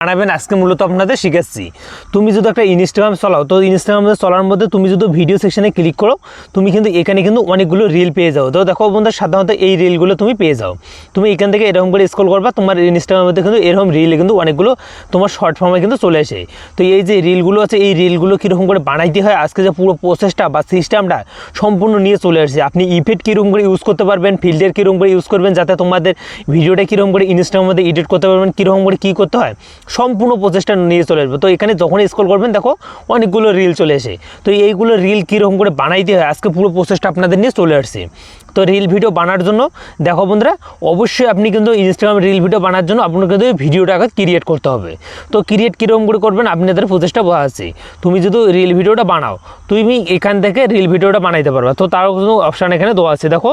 বানাবেন আজকে মূলত আপনাদের শিখাচ্ছি। তুমি যদি একটা ইনস্টাগ্রাম চালাও, তো ইনস্টাগ্রামে চলার মধ্যে তুমি যদি ভিডিও সেকশনে ক্লিক করো, তুমি কিন্তু এখানে কিন্তু অনেকগুলো রিল পেয়ে যাও। তো দেখো বন্ধুরা, সাধারণত এই রিলগুলো তুমি পেয়ে যাও। তুমি এখান থেকে এরকম করে স্ক্রল করবা, তোমার ইনস্টাগ্রামের মধ্যে কিন্তু এরকম রিল কিন্তু অনেকগুলো তোমার শর্ট ফর্মে কিন্তু চলে আসে। তো এই যে রিলগুলো আছে, এই রিলগুলো কীরকম করে বানাইতে হয় আজকে যে পুরো প্রসেসটা বা সিস্টেমটা সম্পূর্ণ নিয়ে চলে আসছে। আপনি ইফেক্ট কীরকম করে ইউজ করতে পারবেন, ফিল্টার কীরকম করে ইউজ করবেন, যাতে তোমাদের ভিডিওটা কীরকম করে ইনস্টাগ্রামের মধ্যে এডিট করতে পারবেন, কীরকম করে কী করতে হয়, সম্পূর্ণ প্রচেষ্টা নিয়ে চলে আসবে। তো এখানে যখনই স্ক্রল করবেন দেখো অনেকগুলো রিল চলে আসে। তো এইগুলো রিল কীরকম করে বানাইতে হয় আজকে পুরো প্রচেষ্টা আপনাদের নিয়ে চলে আসছে। তো রিল ভিডিও বানার জন্য দেখো বন্ধুরা, অবশ্যই আপনি কিন্তু ইনস্টাগ্রাম রিল ভিডিও বানার জন্য আপনাকে কিন্তু ভিডিওটা আগে ক্রিয়েট করতে হবে। তো ক্রিয়েট কীরকম করে করবেন আপনাদের প্রচেষ্টা বোঝা আছে। তুমি যদি রিল ভিডিওটা বানাও, তুমি এখান থেকে রিল ভিডিওটা বানাইতে পারবা। তো তারও কিন্তু অপশান এখানে দেওয়া আছে। দেখো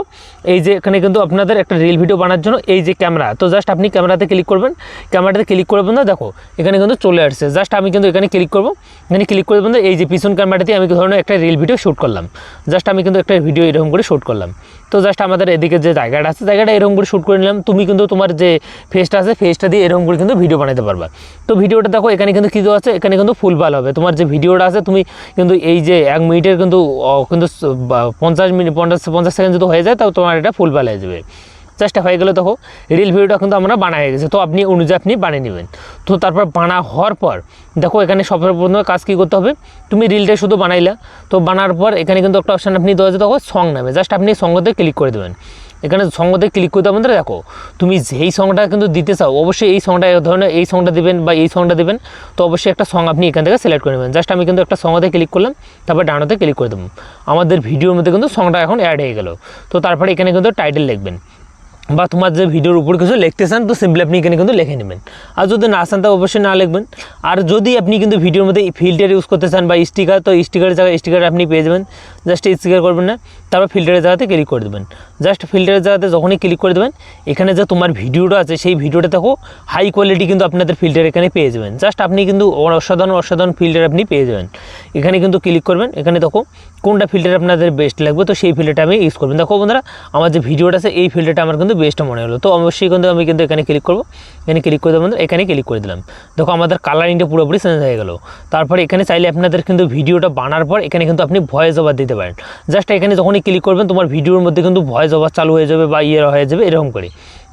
এই যে এখানে কিন্তু আপনাদের একটা রিল ভিডিও বানার জন্য এই যে ক্যামেরা, তো জাস্ট আপনি ক্যামেরাতে ক্লিক করবেন, ক্যামেরাতে ক্লিক করবেন না, দেখো এখানে কিন্তু চলে আসছে। জাস্ট আমি কিন্তু এখানে ক্লিক করবো, এখানে ক্লিক করে বন্ধু এই যে পিছন ক্যামেরাতে আমি ধরনের একটা রিল ভিডিও শ্যুট করলাম। জাস্ট আমি কিন্তু একটা ভিডিও এরকম করে শ্যুট করলাম। তো জাস্ট আমাদের এদিকে যে জায়গাটা আছে, জায়গাটা এরকম করে শ্যুট করে নিলাম। তুমি কিন্তু তোমার যে ফেসটা আছে, ফেসটা দিয়ে এরকম করে কিন্তু ভিডিও বানাতে পারবা। তো ভিডিওটা দেখো এখানে কিন্তু কী আছে, এখানে কিন্তু ফুল ভাল হবে। তোমার যে ভিডিওটা আছে, তুমি কিন্তু এই যে 1 মিনিটের কিন্তু 50 সেকেন্ড যদি হয়ে যায়, তাও তোমার এটা ফুল ভাল হয়ে যাবে। জাস্ট হয়ে গেলে দেখো রিল ভিডিওটা কিন্তু আমরা বানা হয়ে গেছে। তো আপনি অনুযায়ী আপনি বানিয়ে নেবেন। তো তারপর বানা হওয়ার পর দেখো এখানে সর্বপ্রথমে কাজ কী করতে হবে, তুমি রিলটা শুধু বানাইলা। তো বানার পর এখানে কিন্তু একটা অপশান আপনি দেওয়া আছে, দেখো সং নামে। জাস্ট আপনি সঙ্গতে ক্লিক করে দেবেন। এখানে সঙ্গতে ক্লিক করতে হবে। দেখো তুমি যেই সংটা কিন্তু দিতে চাও, অবশ্যই এই সংটা ধরনের এই সংটা দিবেন বা এই সংটা দিবেন। তো অবশ্যই একটা সং আপনি এখান থেকে সিলেক্ট করে নেবেন। জাস্ট আমি কিন্তু একটা সঙ্গতে ক্লিক করলাম, তারপর ডানোতে ক্লিক করে দেবো। আমাদের ভিডিওর মধ্যে কিন্তু সংটা এখন অ্যাড হয়ে গেল। তো তারপরে এখানে কিন্তু টাইটেল লিখবেন, বা তোমার যে ভিডিওর উপর কিছু লিখতে চান, তো সিম্পলি আপনি এখানে কিন্তু লিখে নেবেন। আর যদি না চান তো অবশ্যই না লিখবেন। আর যদি আপনি কিন্তু ভিডিওর মধ্যে ফিল্টার ইউজ করতে চান বা স্টিকার, তো স্টিকারের জায়গায় স্টিকার আপনি পেয়ে যাবেন। জাস্ট স্টিকার করবেন না, তারপর ফিল্টারের জায়গাতে ক্লিক করে দেবেন। জাস্ট ফিল্টারের জায়গাতে যখনই ক্লিক করে দেবেন, এখানে যে তোমার ভিডিওটা আছে সেই ভিডিওটা দেখো হাই কোয়ালিটি কিন্তু আপনাদের ফিল্টার এখানে পেয়ে যাবেন। জাস্ট আপনি কিন্তু অসাধারণ ফিল্টার আপনি পেয়ে যাবেন। এখানে কিন্তু ক্লিক করবেন, এখানে দেখো কোনটা ফিল্টার আপনাদের বেস্ট লাগবে, তো সেই ফিল্টারটা আমি ইউজ করবেন। দেখো বন্ধুরা, আমার যে ভিডিওটা আছে এই ফিল্টারটা আমার কিন্তু বেস্ট মনে হলো। তো অবশ্যই কিন্তু আমি কিন্তু এখানে ক্লিক করবো, এখানে ক্লিক করে দেবো, এখানে ক্লিক করে দিলাম। দেখো আমাদের কালারিংটা পুরোপুরি চেঞ্জ হয়ে গেল। তারপরে এখানে চাইলে আপনাদের কিন্তু ভিডিওটা বানার পর এখানে কিন্তু আপনি ভয়েস ওভার দিতে পারেন। জাস্ট এখানে যখনই ক্লিক করবেন, তোমার ভিডিওর মধ্যে কিন্তু ভয়েস ওভার চালু হয়ে যাবে বা হয়ে যাবে এরকম করে।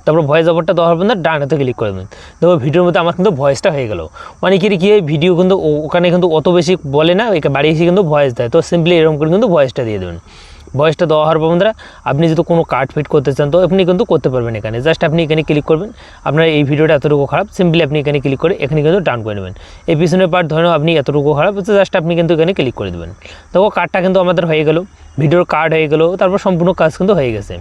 তারপর ভয়েস ওভারটা দেওয়ার পর ডানাতে ক্লিক করে দেবেন। দেখো ভিডিওর মধ্যে আমার কিন্তু ভয়েসটা হয়ে গেল। অনেকেরই কী হয়, ভিডিও কিন্তু ওখানে কিন্তু অত বেশি বলে না, বাড়ি এসে কিন্তু ভয়েস দেয়। তো সিম্পলি এরকম করে কিন্তু ভয়েসটা দিয়ে দেবেন। ভয়েসটা দেওয়া হওয়ার পর বন্ধুরা, আপনি যদি কোনো কাট ফিট করতে চান, তো আপনি কিন্তু করতে পারবেন এখানে। জাস্ট আপনি এখানে ক্লিক করবেন, আপনার এই ভিডিওটা এতটুকু খারাপ, সিম্পলি আপনি এখানে ক্লিক করে এখানে কিন্তু ডান করে নেবেন। এই পিছনের পার্ট ধরে আপনি এতটুকু খারাপ হচ্ছে, জাস্ট আপনি কিন্তু এখানে ক্লিক করে দেবেন। দেখো কার্ডটা কিন্তু আমাদের হয়ে গেল, ভিডিওর কার্ড হয়ে গেল, তারপর সম্পূর্ণ কাজ কিন্তু হয়ে গেছে।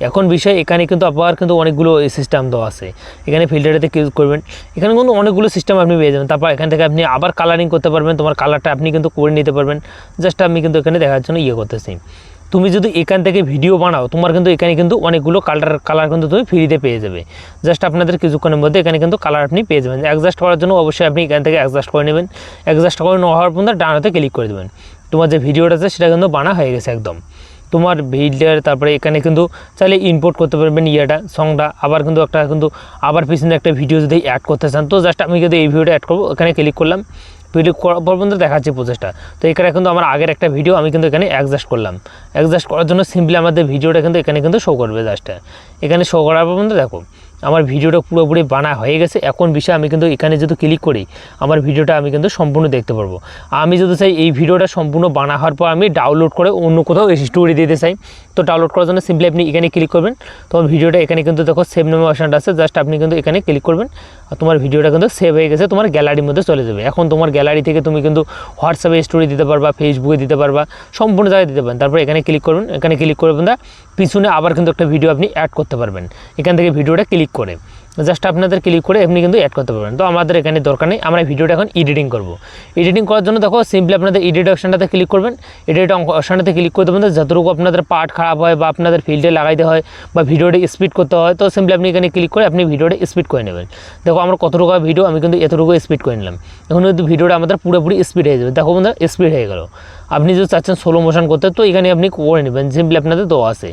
এখন বিষয় এখানে কিন্তু আবার কিন্তু অনেকগুলো সিস্টেম দেওয়া আছে। এখানে ফিল্টারেতে ক্লিক করবেন, এখানে কিন্তু অনেকগুলো সিস্টেম আপনি পেয়ে যাবেন। তারপর এখান থেকে আপনি আবার কালারিং করতে পারবেন, তোমার কালারটা আপনি কিন্তু করে নিতে পারবেন। জাস্ট আমি কিন্তু এখানে দেখার জন্য করতেছি। তুমি যদি এখান থেকে ভিডিও বানাও, তোমার কিন্তু এখানে কিন্তু অনেকগুলো কালার কিন্তু তুমি ফ্রিতে পেয়ে যাবে। জাস্ট আপনাদের কিছুক্ষণের মধ্যে এখানে কিন্তু কালার আপনি পেয়ে যাবেন। অ্যাডজাস্ট করার জন্য অবশ্যই আপনি এখান থেকে অ্যাডজাস্ট করে নেবেন। অ্যাডজাস্ট করে নেওয়ার পর ডানাতে ক্লিক করে দেবেন। তোমার যে ভিডিওটা আছে সেটা কিন্তু বানা হয়ে গেছে একদম তোমার ভিডিওর। তারপরে এখানে কিন্তু চাইলে ইম্পোর্ট করতে পারবেন সংটা। আবার কিন্তু আবার পিছনে একটা ভিডিও যদি অ্যাড করতে চান, তো জাস্ট আমি কিন্তু এই ভিডিওটা অ্যাড করবো, এখানে ক্লিক করলাম। ভিডিও করার পর পর্যন্ত দেখাচ্ছি প্রসেসটা। তো এখানে কিন্তু আমার আগের একটা ভিডিও আমি কিন্তু এখানে অ্যাডজাস্ট করলাম। অ্যাডজাস্ট করার জন্য সিম্পলি আমাদের ভিডিওটা কিন্তু এখানে কিন্তু শো করবে। জাস্ট এখানে শো করার পর পর্যন্ত দেখো আমার ভিডিওটা পুরোপুরি বানা হয়ে গেছে। এখন বিষয় আমি কিন্তু এখানে যদি ক্লিক করি, আমার ভিডিওটা আমি কিন্তু সম্পূর্ণ দেখতে পারবো। আমি যদি চাই এই ভিডিওটা সম্পূর্ণ বানা হওয়ার পর আমি ডাউনলোড করে অন্য কোথাও স্টোরি দিতে চাই, তো ডাউনলোড করার জন্য সিম্পলি আপনি এখানে ক্লিক করবেন। তোমার ভিডিওটা এখানে কিন্তু দেখো সেভ নামে অপশনটা আছে, জাস্ট আপনি কিন্তু এখানে ক্লিক করবেন, আর তোমার ভিডিওটা কিন্তু সেভ হয়ে গেছে, তোমার গ্যালারির মধ্যে চলে যাবে। এখন তোমার গ্যালারি থেকে তুমি কিন্তু হোয়াটসঅ্যাপে স্টোরি দিতে পারবা, ফেসবুকে দিতে পারবা, সম্পূর্ণ জায়গায় দিতে পারেন। তারপর এখানে ক্লিক করবেন, এখানে ক্লিক করবেন না, পিছনে আবার কিন্তু একটা ভিডিও আপনি অ্যাড করতে পারবেন এখান থেকে ভিডিওটা ক্লিক করে। জাস্ট আপনাদের ক্লিক করে আপনি কিন্তু অ্যাড করতে পারবেন। তো আমাদের এখানে দরকার নেই, আমরা ভিডিওটা এখন এডিটিং করব। এডিটিং করার জন্য দেখো সিম্পলি আপনাদের এডিট অপশনটাতে ক্লিক করবেন। এডিট অপশনটাতে ক্লিক করতে পারেন, যতটুকু আপনাদের পার্ট খারাপ হয় বা আপনাদের ফিল্টার লাগাইতে হয় বা ভিডিওটা স্পিড করতে হয়, তো সিম্পলি আপনি এখানে ক্লিক করে আপনি ভিডিওটা স্পিড করে নেবেন। দেখো আমার কতটুকু ভিডিও, আমি কিন্তু এতটুকু স্পিড করে নিলাম। এখন কিন্তু ভিডিওটা আমাদের পুরোপুরি স্পিড হয়ে যাবে। দেখো বন্ধুরা স্পিড হয়ে গেল। আপনি যদি চাচ্ছেন স্লো মোশন করতে, তো এখানে আপনি করে নেবেন, সিম্পলি আপনাদের দেওয়া আছে।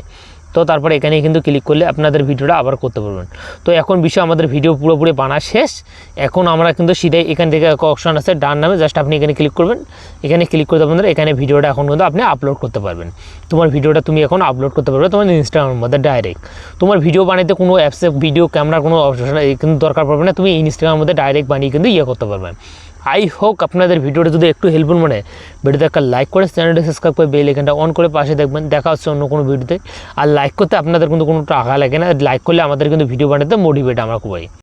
তো তারপরে এখানে কিন্তু ক্লিক করলে আপনাদের ভিডিওটা আবার করতে পারবেন। তো এখন বিষয় আমাদের ভিডিও পুরোপুরি বানা শেষ। এখন আমরা কিন্তু সিধাই এখান থেকে একটা অপশন আছে ডান নামে, জাস্ট আপনি এখানে ক্লিক করবেন। এখানে ক্লিক করতে আপনাদের এখানে ভিডিওটা এখন কিন্তু আপনি আপলোড করতে পারবেন। তোমার ভিডিওটা তুমি এখন আপলোড করতে পারবে তোমার ইনস্টাগ্রামের মধ্যে ডাইরেক্ট। তোমার ভিডিও বানাইতে কোনো অ্যাপসে ভিডিও ক্যামেরার কোনো অপশন কিন্তু দরকার পড়বে না, তুমি ইনস্টাগ্রামের মধ্যে ডাইরেক্ট বানিয়ে কিন্তু করতে পারবে। আই হোক আপনাদের ভিডিওটা যদি একটু হেল্পফুল মনে হয়, ভিডিওতে একটা লাইক করে চ্যানেলটা সাবস্ক্রাইব করে বেল আইকনটা অন করে পাশে দেখবেন। দেখা হচ্ছে অন্য কোনো ভিডিওতে। আর লাইক করতে আপনাদের কিন্তু কোনো টাকা লাগে না, লাইক করলে আমাদের কিন্তু ভিডিও বানাতে মোটিভেট আমরা খুবই।